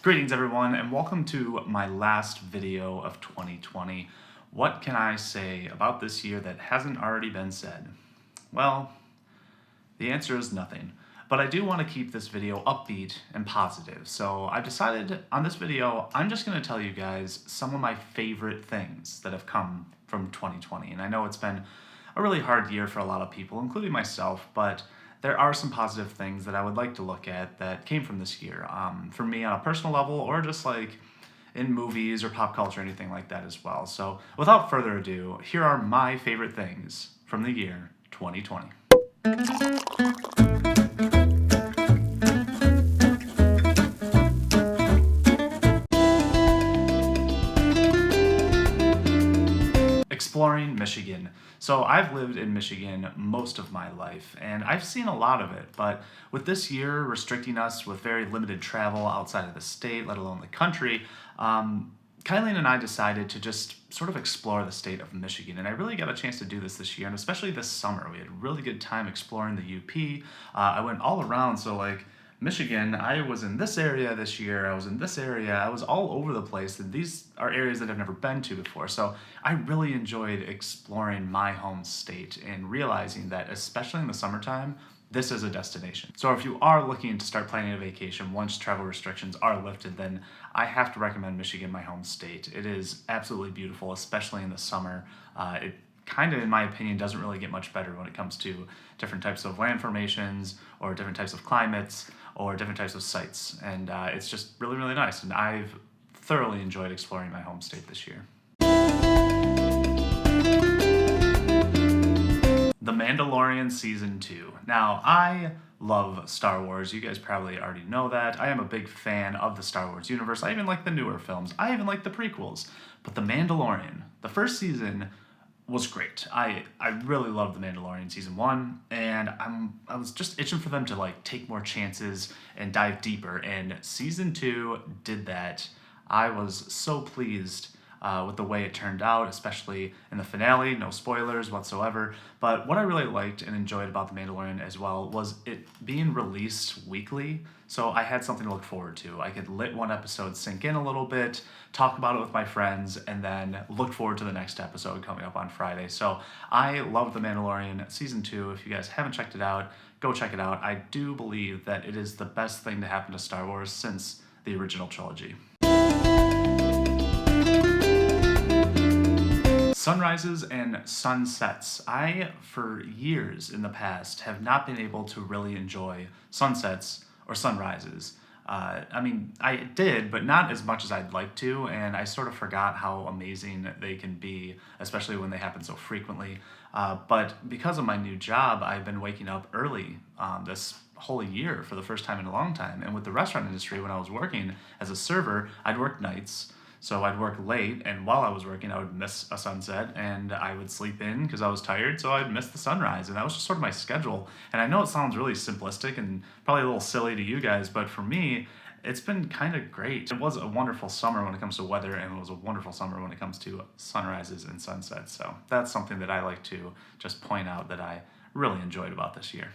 Greetings everyone, and welcome to my last video of 2020. What can I say about this year that hasn't already been said? Well, the answer is nothing. But I do want to keep this video upbeat and positive, so I've decided on this video, I'm just going to tell you guys some of my favorite things that have come from 2020. And I know it's been a really hard year for a lot of people, including myself, but there are some positive things that I would like to look at that came from this year. For me on a personal level, or just like in movies or pop culture, anything like that as well. So without further ado, here are my favorite things from the year 2020. Exploring Michigan. So I've lived in Michigan most of my life, and I've seen a lot of it, but with this year restricting us with very limited travel outside of the state, let alone the country, Kylie and I decided to just sort of explore the state of Michigan, and I really got a chance to do this year, and especially this summer. We had a really good time exploring the UP. I went all around, so like Michigan, I was in this area this year, I was in this area, I was all over the place, and these are areas that I've never been to before. So I really enjoyed exploring my home state and realizing that, especially in the summertime, this is a destination. So if you are looking to start planning a vacation once travel restrictions are lifted, then I have to recommend Michigan, my home state. It is absolutely beautiful, especially in the summer. It kind of, in my opinion, doesn't really get much better when it comes to different types of land formations or different types of climates or different types of sites. And it's just really, really nice. And I've thoroughly enjoyed exploring my home state this year. The Mandalorian Season 2. Now, I love Star Wars. You guys probably already know that. I am a big fan of the Star Wars universe. I even like the newer films. I even like the prequels. But The Mandalorian, the first season, was great. I really loved The Mandalorian Season 1, and I was just itching for them to like take more chances and dive deeper, and Season 2 did that. I was so pleased with the way it turned out, especially in the finale. No spoilers whatsoever. But what I really liked and enjoyed about The Mandalorian as well was it being released weekly. So I had something to look forward to. I could let one episode sink in a little bit, talk about it with my friends, and then look forward to the next episode coming up on Friday. So I love The Mandalorian Season 2. If you guys haven't checked it out, go check it out. I do believe that it is the best thing to happen to Star Wars since the original trilogy. Sunrises and sunsets. I, for years in the past, have not been able to really enjoy sunsets or sunrises. I did, but not as much as I'd like to, and I sort of forgot how amazing they can be, especially when they happen so frequently. But because of my new job, I've been waking up early this whole year for the first time in a long time. And with the restaurant industry, when I was working as a server, I'd work nights. So I'd work late, and while I was working, I would miss a sunset, and I would sleep in because I was tired, so I'd miss the sunrise, and that was just sort of my schedule. And I know it sounds really simplistic and probably a little silly to you guys, but for me, it's been kind of great. It was a wonderful summer when it comes to weather, and it was a wonderful summer when it comes to sunrises and sunsets. So that's something that I like to just point out that I really enjoyed about this year.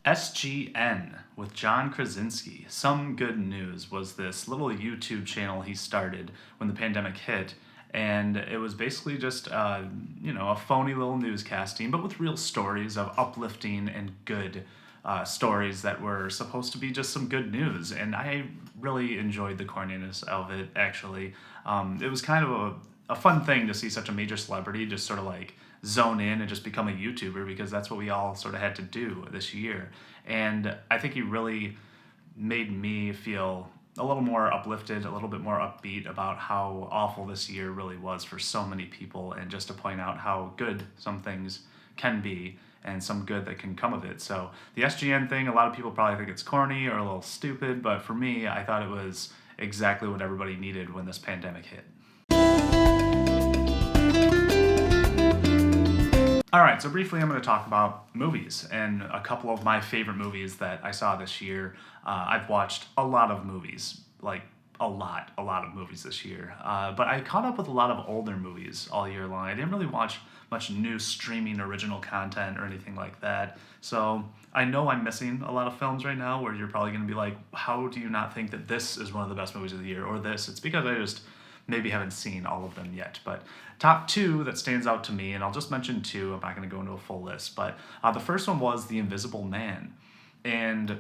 SGN with John Krasinski. Some good news was this little YouTube channel he started when the pandemic hit, and it was basically just a phony little newscasting, but with real stories of uplifting and good stories that were supposed to be just some good news. And I really enjoyed the corniness of it, actually. It was kind of a fun thing to see such a major celebrity just sort of like zone in and just become a YouTuber, because that's what we all sort of had to do this year. And I think he really made me feel a little more uplifted, a little bit more upbeat about how awful this year really was for so many people, and just to point out how good some things can be and some good that can come of it. So the SGN thing, a lot of people probably think it's corny or a little stupid, but for me, I thought it was exactly what everybody needed when this pandemic hit. Alright, so briefly I'm going to talk about movies, and a couple of my favorite movies that I saw this year. I've watched a lot of movies, like a lot of movies this year. But I caught up with a lot of older movies all year long. I didn't really watch much new streaming original content or anything like that. So I know I'm missing a lot of films right now where you're probably going to be like, how do you not think that this is one of the best movies of the year or this? It's because I just maybe haven't seen all of them yet. But top two that stands out to me, and I'll just mention two, I'm not going to go into a full list, but the first one was The Invisible Man. And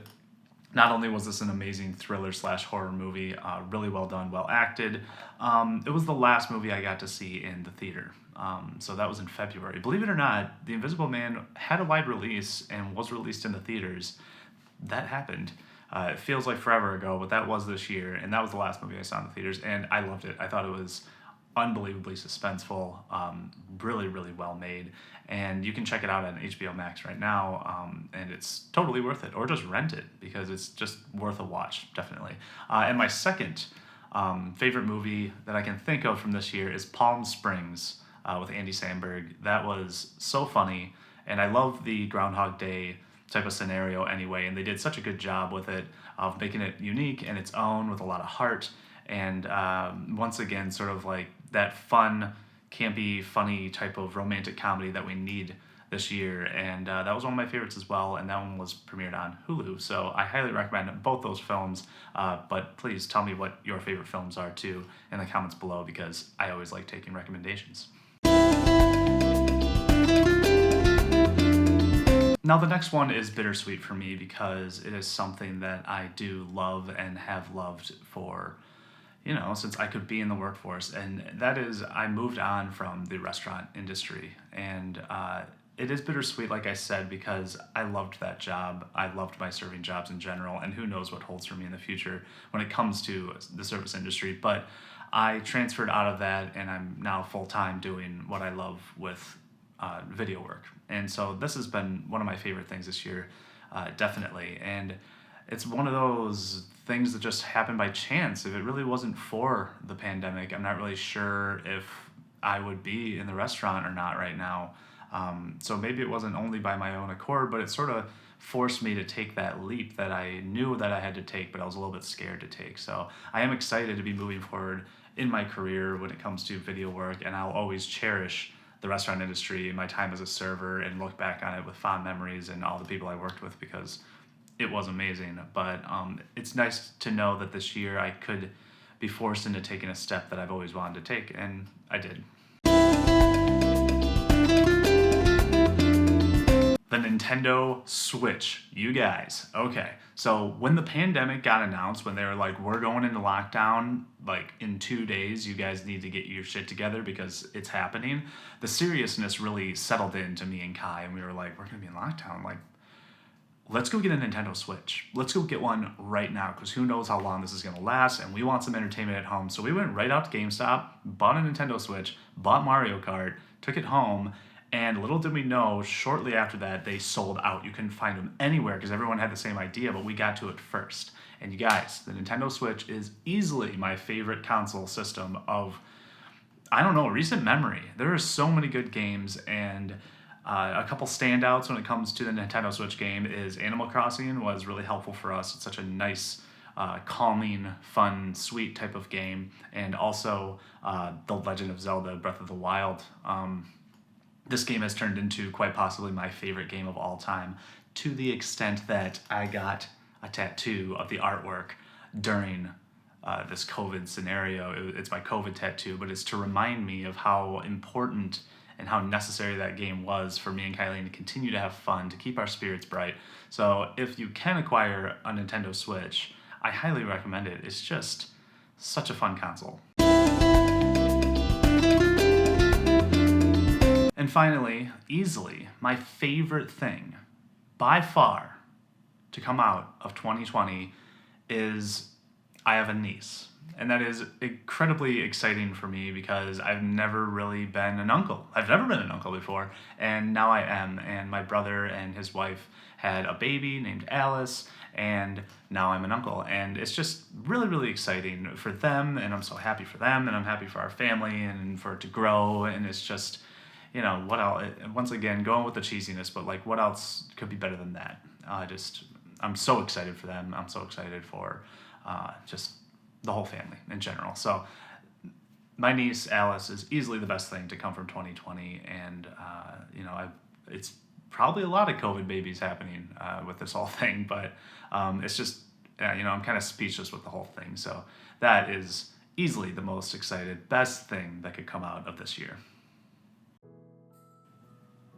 not only was this an amazing thriller slash horror movie, really well done, well acted, it was the last movie I got to see in the theater. So that was in February. Believe it or not, The Invisible Man had a wide release and was released in the theaters. That happened. It feels like forever ago, but that was this year, and that was the last movie I saw in the theaters, and I loved it. I thought it was unbelievably suspenseful, really, really well made, and you can check it out on HBO Max right now, and it's totally worth it, or just rent it, because it's just worth a watch, definitely. And my second favorite movie that I can think of from this year is Palm Springs with Andy Samberg. That was so funny, and I love the Groundhog Day type of scenario anyway, and they did such a good job with it of making it unique and its own with a lot of heart, and once again sort of like that fun, campy, funny type of romantic comedy that we need this year, and that was one of my favorites as well, and that one was premiered on Hulu, so I highly recommend both those films, but please tell me what your favorite films are too in the comments below, because I always like taking recommendations. Now the next one is bittersweet for me because it is something that I do love and have loved for, since I could be in the workforce. And that is, I moved on from the restaurant industry. And it is bittersweet, like I said, because I loved that job. I loved my serving jobs in general, and who knows what holds for me in the future when it comes to the service industry. But I transferred out of that, and I'm now full-time doing what I love with video work. And so this has been one of my favorite things this year, definitely. And it's one of those things that just happened by chance. If it really wasn't for the pandemic, I'm not really sure if I would be in the restaurant or not right now. So maybe it wasn't only by my own accord, but it sort of forced me to take that leap that I knew that I had to take, but I was a little bit scared to take. So I am excited to be moving forward in my career when it comes to video work, and I'll always cherish the restaurant industry, my time as a server, and look back on it with fond memories and all the people I worked with, because it was amazing. But it's nice to know that this year I could be forced into taking a step that I've always wanted to take, and I did. The Nintendo Switch, you guys. Okay, so when the pandemic got announced, when they were like, we're going into lockdown, like in 2 days, you guys need to get your shit together because it's happening, the seriousness really settled into me and Kai, and we were like, we're gonna be in lockdown, like, let's go get a Nintendo Switch. Let's go get one right now, because who knows how long this is gonna last, and we want some entertainment at home. So we went right out to GameStop, bought a Nintendo Switch, bought Mario Kart, took it home, and little did we know, shortly after that, they sold out. You couldn't find them anywhere because everyone had the same idea, but we got to it first. And you guys, the Nintendo Switch is easily my favorite console system of, I don't know, recent memory. There are so many good games, and a couple standouts when it comes to the Nintendo Switch game is Animal Crossing was really helpful for us. It's such a nice, calming, fun, sweet type of game. And also The Legend of Zelda Breath of the Wild. This game has turned into quite possibly my favorite game of all time, to the extent that I got a tattoo of the artwork during this COVID scenario. It's my COVID tattoo, but it's to remind me of how important and how necessary that game was for me and Kylie to continue to have fun, to keep our spirits bright. So if you can acquire a Nintendo Switch, I highly recommend it. It's just such a fun console. And finally, easily, my favorite thing, by far, to come out of 2020 is I have a niece. And that is incredibly exciting for me because I've never really been an uncle. I've never been an uncle before, and now I am. And my brother and his wife had a baby named Alice, and now I'm an uncle. And it's just really, really exciting for them, and I'm so happy for them, and I'm happy for our family and for it to grow, and it's just, what else? Once again, going with the cheesiness, but like, what else could be better than that? I'm so excited for them. I'm so excited for just the whole family in general. So my niece Alice is easily the best thing to come from 2020, and it's probably a lot of COVID babies happening with this whole thing, but it's just I'm kind of speechless with the whole thing. So that is easily the most excited, best thing that could come out of this year.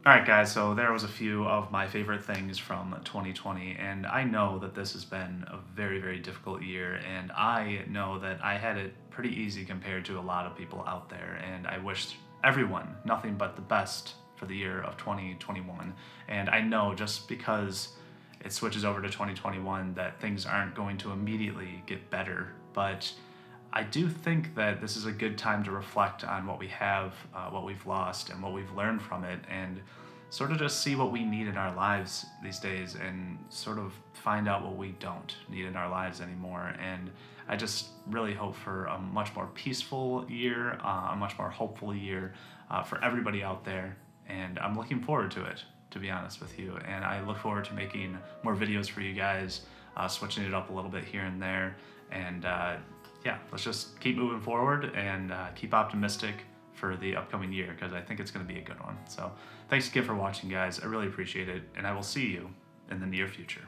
All right, guys, so there was a few of my favorite things from 2020, and I know that this has been a very, very difficult year, and I know that I had it pretty easy compared to a lot of people out there, and I wished everyone nothing but the best for the year of 2021. And I know just because it switches over to 2021 that things aren't going to immediately get better, but I do think that this is a good time to reflect on what we have, what we've lost, and what we've learned from it, and sort of just see what we need in our lives these days and sort of find out what we don't need in our lives anymore. And I just really hope for a much more peaceful year, a much more hopeful year for everybody out there. And I'm looking forward to it, to be honest with you. And I look forward to making more videos for you guys, switching it up a little bit here and there. And yeah, let's just keep moving forward and keep optimistic for the upcoming year, because I think it's going to be a good one. So thanks again for watching, guys. I really appreciate it, and I will see you in the near future.